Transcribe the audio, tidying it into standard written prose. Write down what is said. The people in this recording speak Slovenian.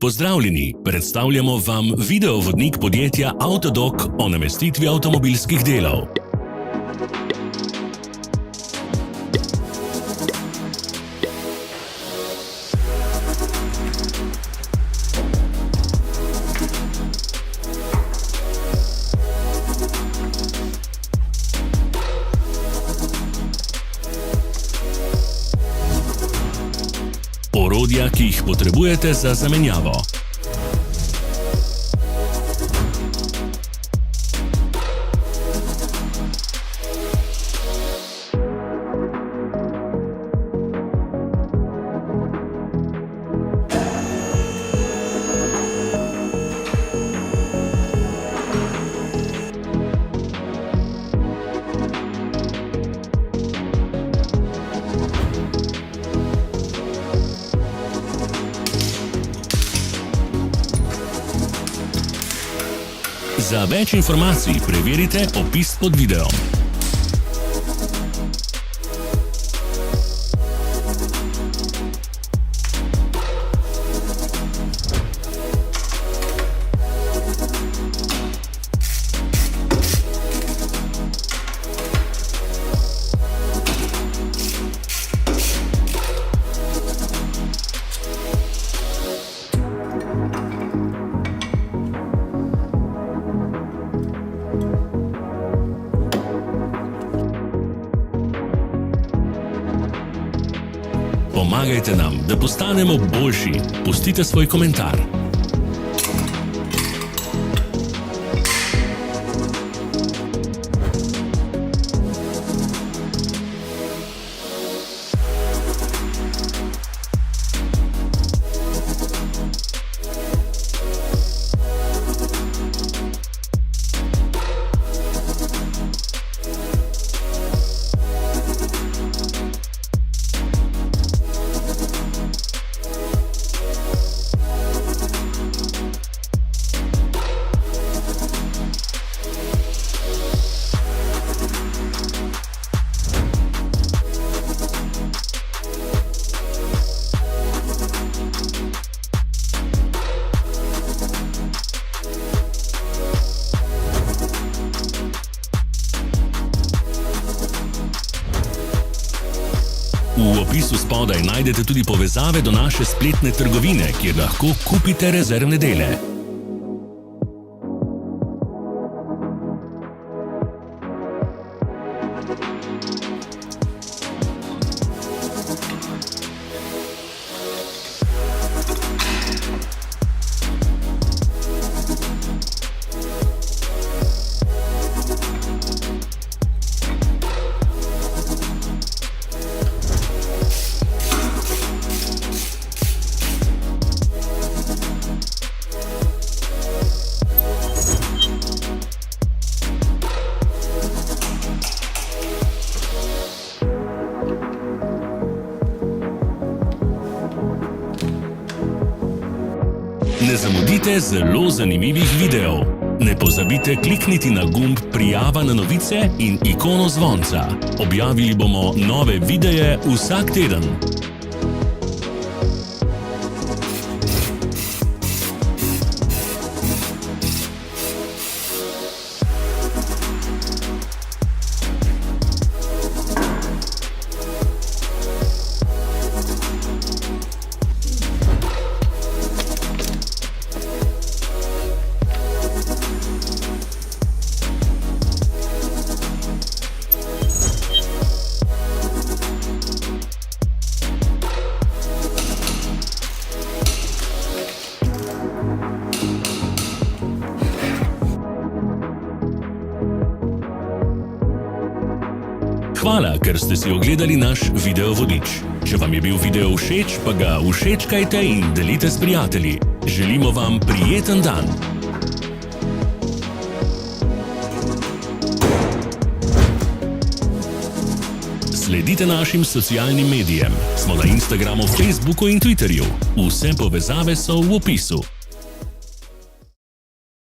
Pozdravljeni, predstavljamo vam videovodnik podjetja Avtodok o namestitvi avtomobilskih delov. Orodja, ki jih potrebujete za zamenjavo. Za več informacij preverite opis pod videom. Pomagajte nam, da postanemo boljši. Pustite svoj komentar. V opisu spodaj najdete tudi povezave do naše spletne trgovine, kjer lahko kupite rezervne dele. Ne zamudite zelo zanimivih videov. Ne pozabite klikniti na gumb Prijava na novice in ikono zvonca. Objavili bomo nove videe vsak teden. Hvala, ker ste si ogledali naš videovodič. Če vam je bil video všeč, pa ga všečkajte in delite s prijatelji. Želimo vam prijeten dan! Sledite našim socialnim medijem. Smo na Instagramu, Facebooku in Twitterju. Vse povezave so v opisu.